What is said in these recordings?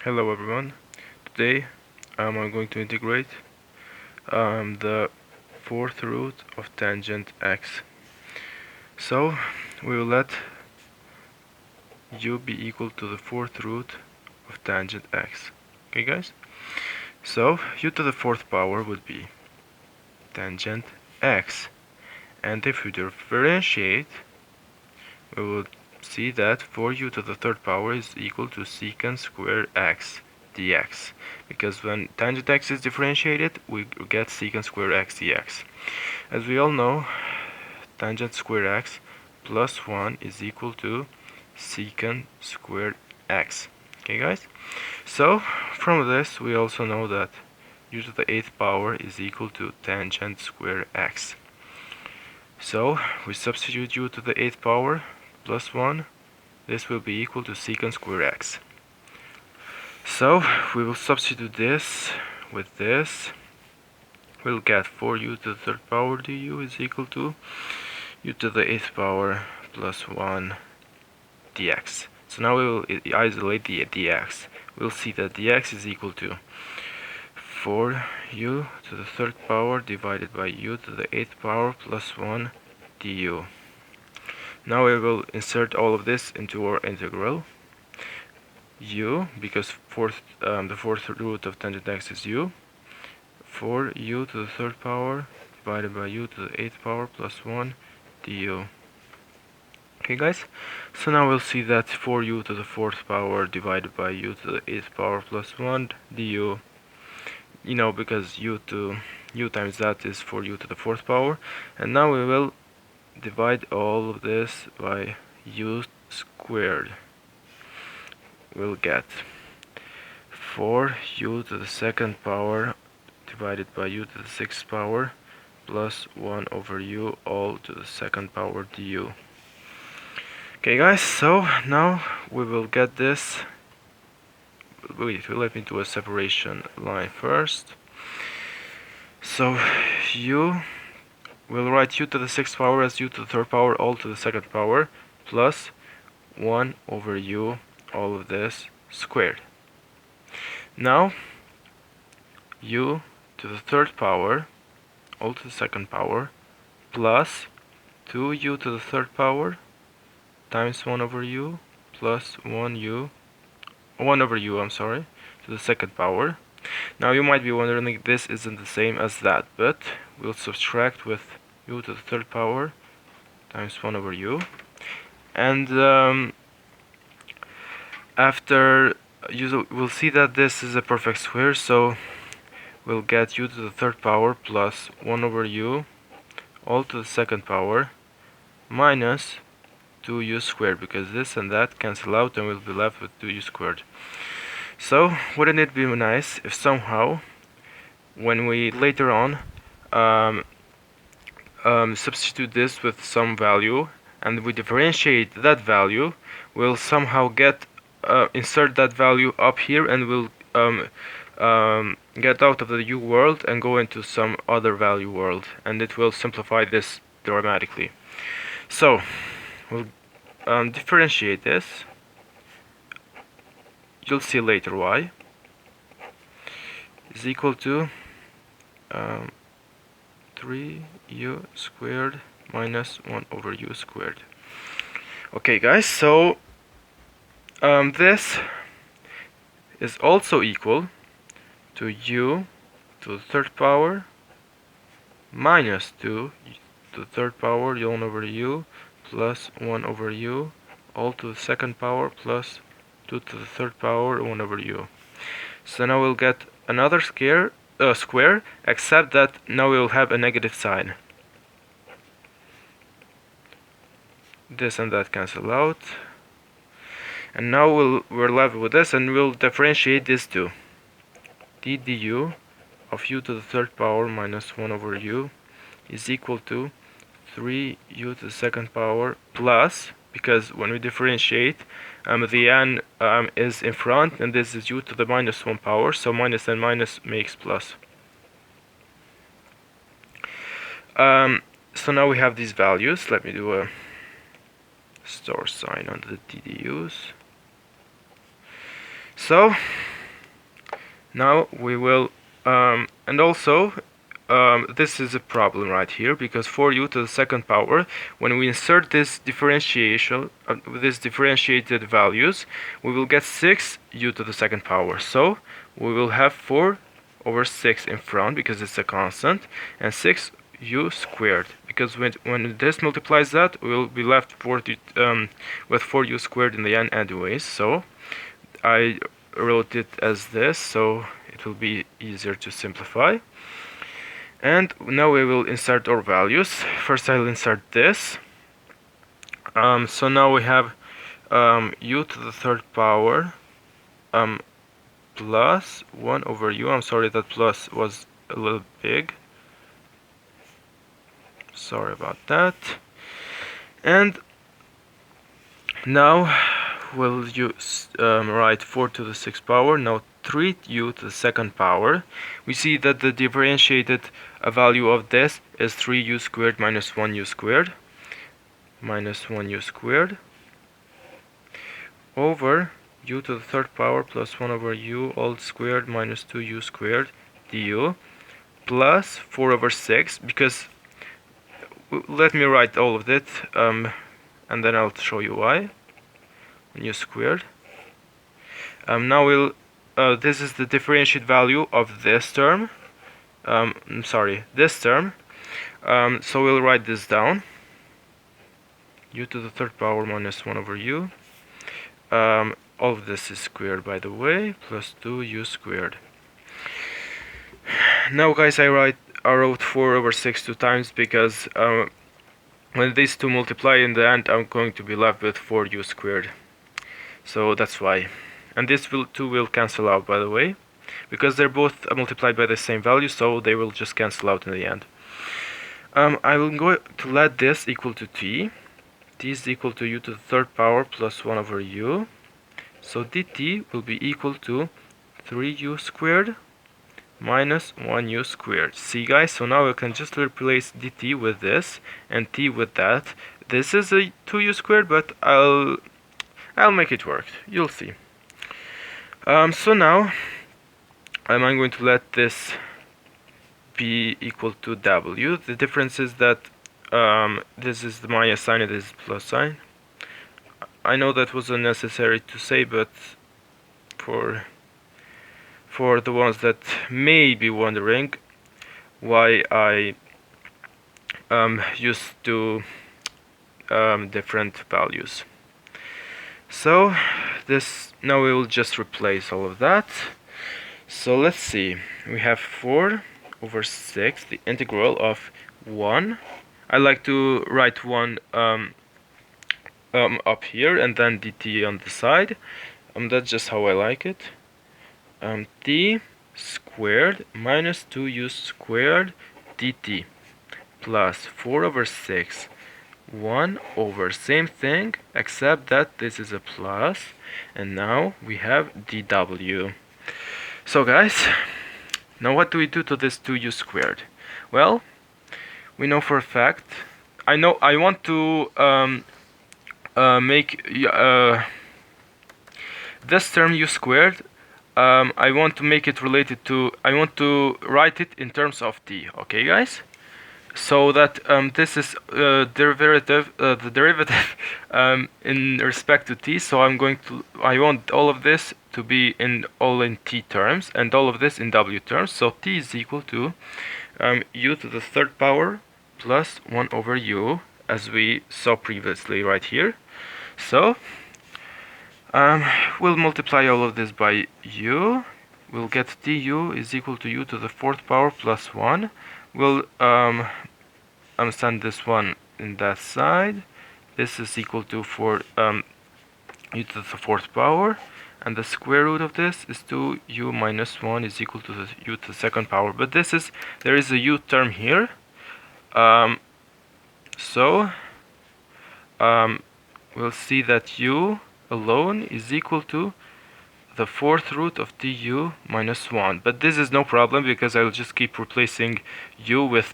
Hello everyone. Today I'm going to integrate the fourth root of tangent x. So we will let u be equal to the fourth root of tangent x. Okay guys? So u to the fourth power would be tangent x. And if we differentiate, we will see that 4u to the third power is equal to secant squared x dx, because when tangent x is differentiated we get secant squared x dx. As we all know, tangent squared x plus 1 is equal to secant squared x. Okay guys, so from this we also know that u to the 8th power is equal to tangent squared x. So we substitute u to the 8th power plus 1. This will be equal to secant squared x. So we will substitute this with this. We'll get 4u to the third power du is equal to u to the 8th power plus 1 dx. So now we will isolate the dx. We'll see that dx is equal to 4u to the third power divided by u to the 8th power plus 1 du. Now we will insert all of this into our integral. U, because the fourth root of tangent x is u. 4u to the third power divided by u to the 8th power plus 1 du. Okay guys, so now we'll see that 4u to the fourth power divided by u to the 8th power plus 1 du, because u times that is 4u to the fourth power. And now we will divide all of this by u squared. We'll get 4u to the second power divided by u to the sixth power plus 1 over u all to the second power du. Okay guys, so now we will get this. Wait, let me do a separation line first. So we'll write u to the sixth power as u to the third power all to the second power plus 1 over u all of this squared. Now u to the third power all to the second power plus 2u to the third power times 1 over u plus 1 over u, to the second power. Now you might be wondering, this isn't the same as that, but we'll subtract with u to the third power times 1 over u. And after we'll see that this is a perfect square, so we'll get u to the third power plus 1 over u all to the second power minus 2u squared, because this and that cancel out and we'll be left with 2u squared. So wouldn't it be nice if somehow, when we later on substitute this with some value and we differentiate that value, we'll somehow get insert that value up here, and we'll get out of the u world and go into some other value world, and it will simplify this dramatically. So we'll differentiate this. You'll see later why. Is equal to 3u squared minus 1 over u squared. Okay guys, so this is also equal to u to the third power minus 2 to the third power 1 over u plus 1 over u all to the second power plus 2 to the third power 1 over u. So now we'll get another square, except that now we'll have a negative sign. This and that cancel out, and now we're left with this, and we'll differentiate this too. d du of u to the third power minus 1 over u is equal to 3u to the second power plus, because when we differentiate, the n is in front, and this is u to the minus 1 power, so minus and minus makes plus. So now we have these values. Let me do a store sign on the ddus. So Now we will, and also this is a problem right here, because 4u to the second power, when we insert this differentiation, this differentiated values, we will get 6u to the second power. So we will have 4/6 in front because it's a constant, and 6u squared, because when this multiplies that, we'll be left with 4u squared in the end anyways. So I wrote it as this, so it will be easier to simplify. And now we will insert our values. First I'll insert this. So now we have u to the third power plus 1/u. I'm sorry, that plus was a little big. Sorry about that. And now we'll use write 4 to the 6th power. Now 3u to the second power. We see that the differentiated value of this is 3u squared minus 1u squared over u to the third power plus 1/u all squared minus 2u squared du plus 4/6, because let me write all of it and then I'll show you why. U squared. Now we'll this is the differentiate value of this term. This term. So we'll write this down. U to the third power minus 1/u. All of this is squared, by the way, plus 2u squared. Now, guys, I wrote 4/6 two times because when these two multiply in the end, I'm going to be left with 4u squared. So that's why. And this two will cancel out, by the way, because they're both multiplied by the same value, so they will just cancel out in the end. I will go to let this equal to t. T is equal to u to the third power plus 1/u. So dt will be equal to 3u squared minus 1u squared. See, guys, so now we can just replace dt with this and t with that. This is a 2u squared, but I'll make it work. You'll see. So now I'm going to let this be equal to w. The difference is that this is the minus sign and this is plus sign. I know that was unnecessary to say, but for the ones that may be wondering why I used two different values. So this, now we will just replace all of that. So let's see, we have 4/6, the integral of 1. I like to write 1 up here and then dt on the side. That's just how I like it. T squared minus 2u squared dt plus 4/6 1 over same thing, except that this is a plus, and now we have dw. So guys, now what do we do to this 2u squared? Well, we know for a fact, I want to make this term u squared, I want to make it related to, I want to write it in terms of t, okay guys? So that this is the derivative in respect to t, so I want all of this to be all in t terms and all of this in w terms. So t is equal to u to the third power plus 1/u, as we saw previously right here. So we'll multiply all of this by u. We'll get du is equal to u to the fourth power plus 1. We'll send this one in that side. This is equal to u to the fourth power, and the square root of this is 2u minus 1 is equal to the u to the second power. But there is a u term here. We'll see that u alone is equal to the fourth root of du minus 1. But this is no problem because I'll just keep replacing u with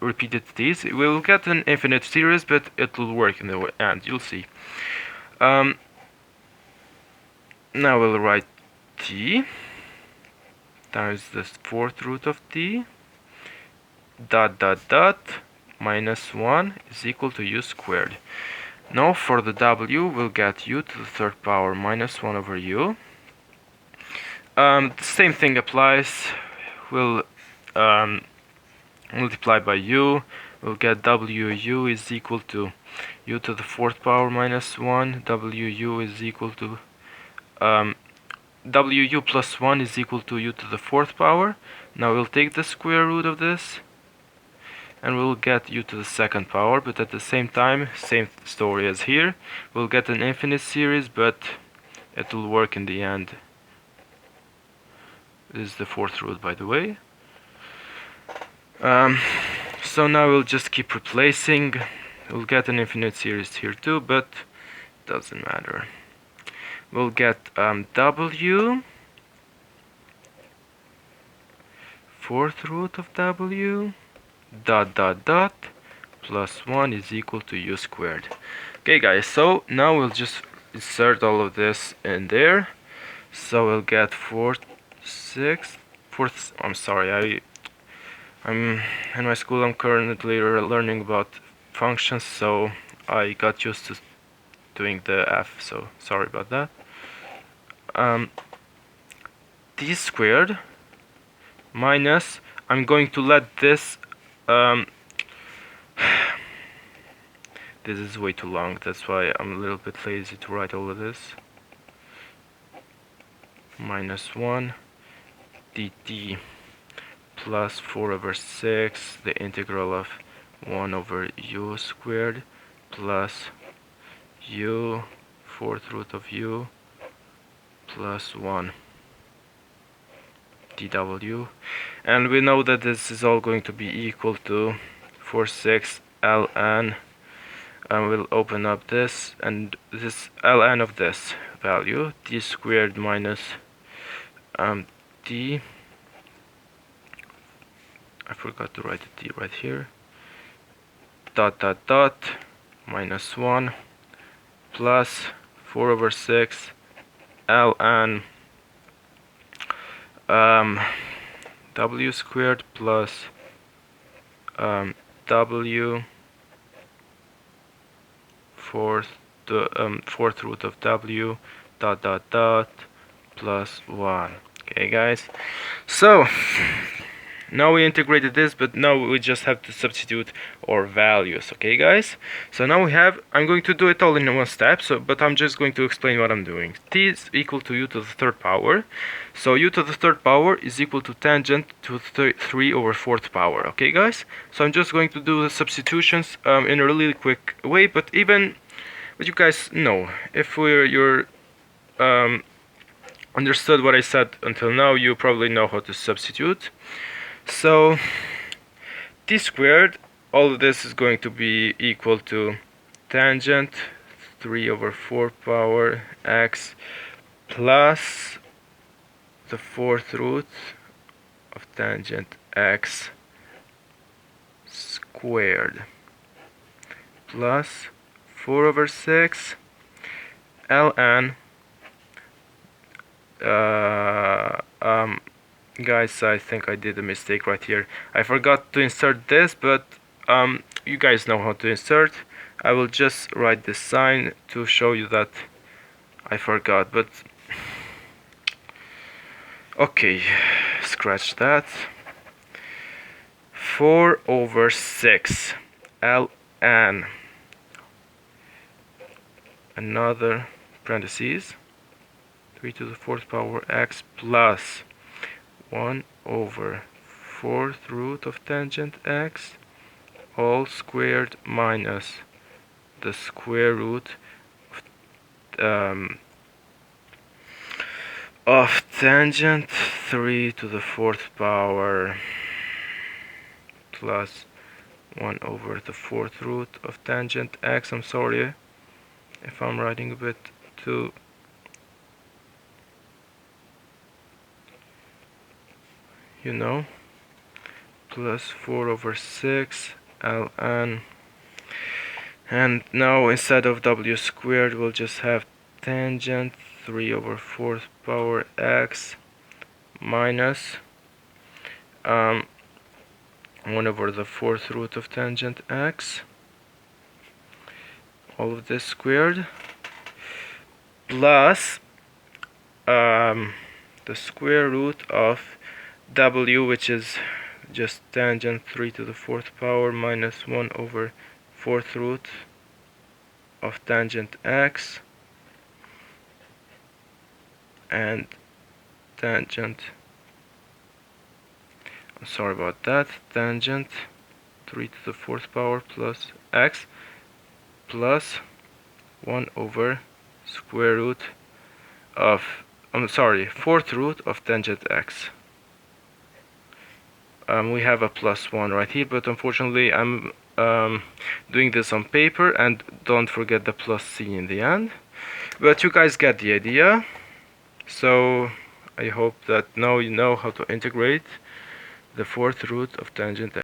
repeated t's. We'll get an infinite series, but it will work in the end. You'll see. Now we'll write t times the fourth root of t dot dot dot minus 1 is equal to u squared. Now for the w, we'll get u to the third power minus 1 over u. The same thing applies. We'll multiply by u. We'll get wu is equal to u to the fourth power minus 1. Wu is equal to wu plus 1 is equal to u to the fourth power. Now we'll take the square root of this and we'll get u to the second power, but at the same time, same story as here, we'll get an infinite series, but it will work in the end. This is the fourth root, by the way. So now we'll just keep replacing. We'll get an infinite series here too, but doesn't matter. We'll get w, fourth root of w, dot dot dot plus 1 is equal to u squared. Okay guys, so now we'll just insert all of this in there. So we'll get I'm in my school. I'm currently learning about functions, so I got used to doing the f, so sorry about that. T squared minus, I'm going to let this this is way too long, that's why I'm a little bit lazy to write all of this. Minus 1 dt plus 4 over 6, the integral of 1 over u squared plus u, fourth root of u, plus 1 dw. And we know that this is all going to be equal to 4/6 ln, and we'll open up this, and this ln of this value, t squared minus t, I forgot to write the t right here, dot dot dot minus 1 plus 4 over 6 ln w squared plus w fourth root of w dot dot dot plus 1. Okay guys, so now we integrated this, but now we just have to substitute our values. Okay guys, so now we have, I'm going to do it all in one step, but I'm just going to explain what I'm doing. T is equal to u to the third power, so u to the third power is equal to tangent to 3 over fourth power. Okay guys, so I'm just going to do the substitutions in a really quick way, but you guys know, if you're understood what I said until now, you probably know how to substitute. So t squared, all of this is going to be equal to tangent 3 over 4 power x plus the fourth root of tangent x squared plus 4 over 6 ln guys, I think I did a mistake right here. I forgot to insert this, but you guys know how to insert. I will just write this sign to show you that I forgot, but okay, scratch that. 4 over 6 ln, another parentheses, 3 to the fourth power x plus 1 over fourth root of tangent x all squared minus the square root of tangent 3 to the fourth power plus 1 over the fourth root of tangent x. I'm sorry if I'm writing a bit too plus 4 over 6 ln, and now instead of w squared we'll just have tangent 3 over fourth power x minus 1 over the 4th root of tangent x, all of this squared, plus the square root of w, which is just tangent 3 to the 4th power minus 1 over 4th root of tangent x, and tangent, sorry about that, tangent 3 to the 4th power plus x plus 1 over square root of, 4th root of tangent x. We have a plus 1 right here, but unfortunately I'm doing this on paper, and don't forget the plus c in the end. But you guys get the idea. So I hope that now you know how to integrate the 4th root of tangent x.